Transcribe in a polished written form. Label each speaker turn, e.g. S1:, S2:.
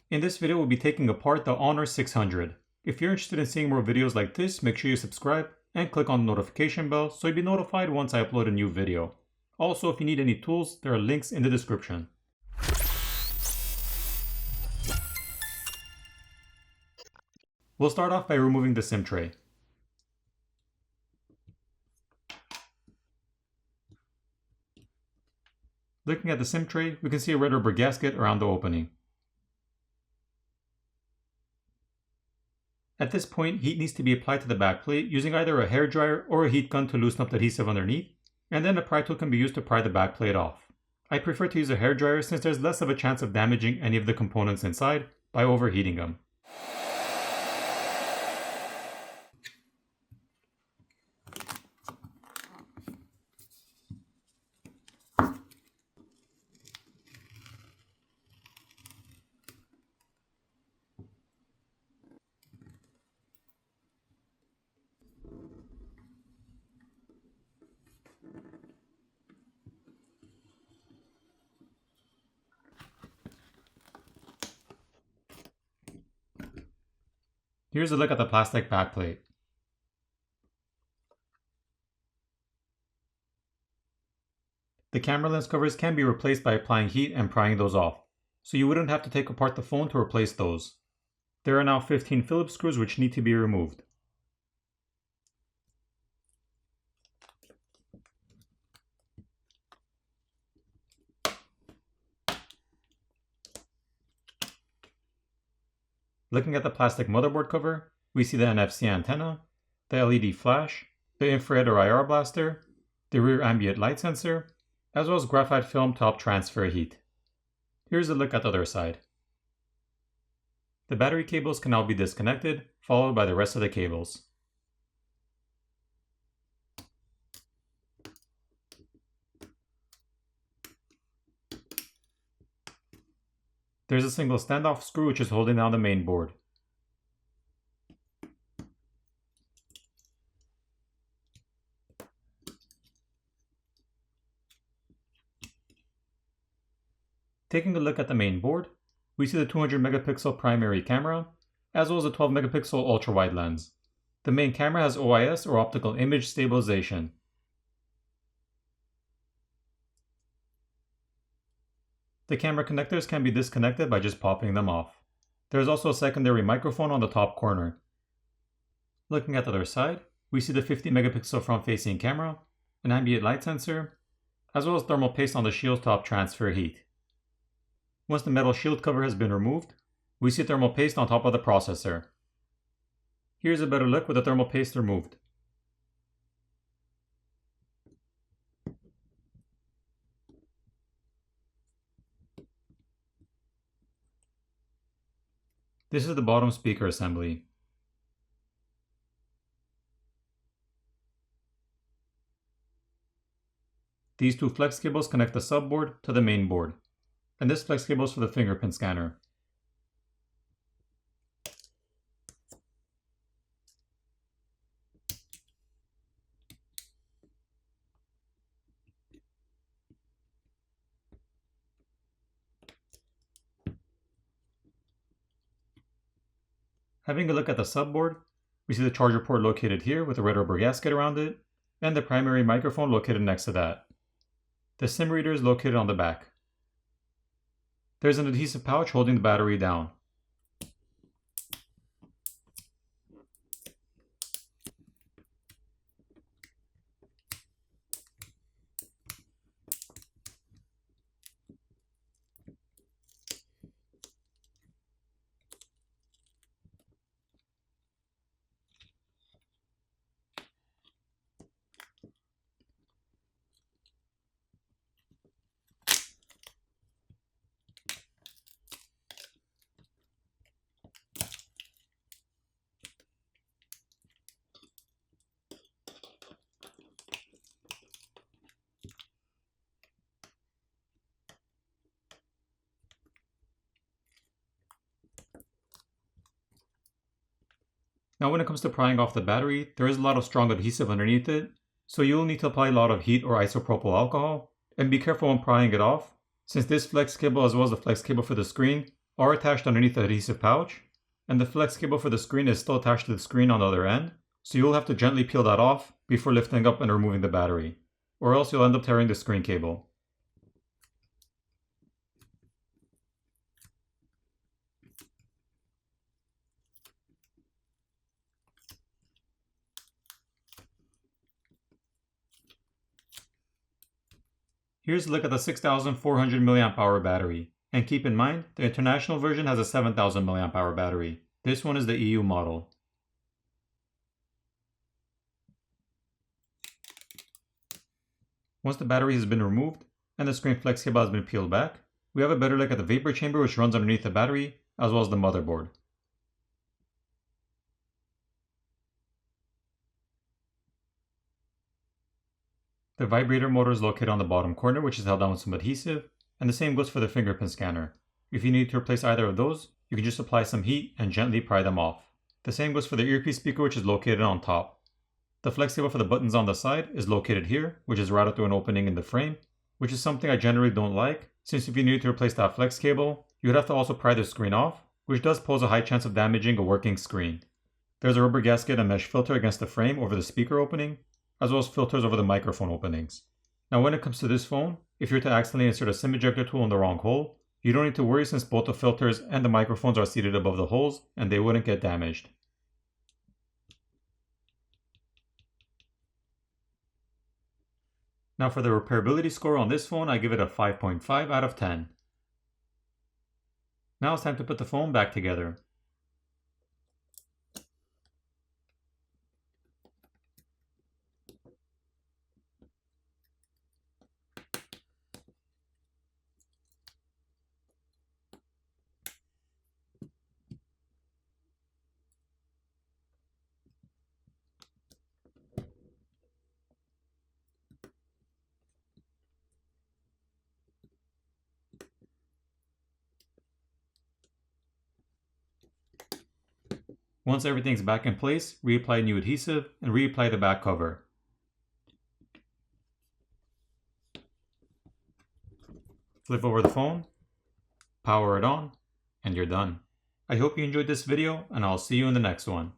S1: In this video, we'll be taking apart the Honor 600. If you're interested in seeing more videos like this, make sure you subscribe and click on the notification bell so you'll be notified once I upload a new video. Also, if you need any tools, there are links in the description. We'll start off by removing the SIM tray. Looking at the SIM tray, we can see a red rubber gasket around the opening. At this point, heat needs to be applied to the backplate using either a hairdryer or a heat gun to loosen up the adhesive underneath, and then a pry tool can be used to pry the backplate off. I prefer to use a hairdryer since there's less of a chance of damaging any of the components inside by overheating them. Here's a look at the plastic backplate. The camera lens covers can be replaced by applying heat and prying those off, so you wouldn't have to take apart the phone to replace those. There are now 15 Phillips screws which need to be removed. Looking at the plastic motherboard cover, we see the NFC antenna, the LED flash, the infrared or IR blaster, the rear ambient light sensor, as well as graphite film to help transfer heat. Here's a look at the other side. The battery cables can now be disconnected, followed by the rest of the cables. There's a single standoff screw which is holding down the main board. Taking a look at the main board, we see the 200 megapixel primary camera, as well as a 12 megapixel ultra-wide lens. The main camera has OIS or optical image stabilization. The camera connectors can be disconnected by just popping them off. There is also a secondary microphone on the top corner. Looking at the other side, we see the 50 megapixel front-facing camera, an ambient light sensor, as well as thermal paste on the shields to help transfer heat. Once the metal shield cover has been removed, we see thermal paste on top of the processor. Here's a better look with the thermal paste removed. This is the bottom speaker assembly. These two flex cables connect the subboard to the main board, and this flex cable is for the fingerprint scanner. Having a look at the subboard, we see the charger port located here with a red rubber gasket around it, and the primary microphone located next to that. The SIM reader is located on the back. There's an adhesive pouch holding the battery down. Now when it comes to prying off the battery, there is a lot of strong adhesive underneath it, so you will need to apply a lot of heat or isopropyl alcohol, and be careful when prying it off, since this flex cable as well as the flex cable for the screen are attached underneath the adhesive pouch, and the flex cable for the screen is still attached to the screen on the other end, so you'll have to gently peel that off before lifting up and removing the battery, or else you'll end up tearing the screen cable. Here's a look at the 6400 mAh battery, and keep in mind the international version has a 7000 mAh battery. This one is the EU model. Once the battery has been removed and the screen flex cable has been peeled back, we have a better look at the vapor chamber which runs underneath the battery, as well as the motherboard. The vibrator motor is located on the bottom corner, which is held down with some adhesive, and the same goes for the fingerprint scanner. If you need to replace either of those, you can just apply some heat and gently pry them off. The same goes for the earpiece speaker, which is located on top. The flex cable for the buttons on the side is located here, which is routed through an opening in the frame, which is something I generally don't like, since if you need to replace that flex cable, you would have to also pry the screen off, which does pose a high chance of damaging a working screen. There's a rubber gasket and mesh filter against the frame over the speaker opening, as well as filters over the microphone openings. Now when it comes to this phone, if you're to accidentally insert a SIM ejector tool in the wrong hole, you don't need to worry since both the filters and the microphones are seated above the holes and they wouldn't get damaged. Now for the repairability score on this phone, I give it a 5.5 out of 10. Now it's time to put the phone back together. Once everything's back in place, reapply new adhesive and reapply the back cover. Flip over the phone, power it on, and you're done. I hope you enjoyed this video, and I'll see you in the next one.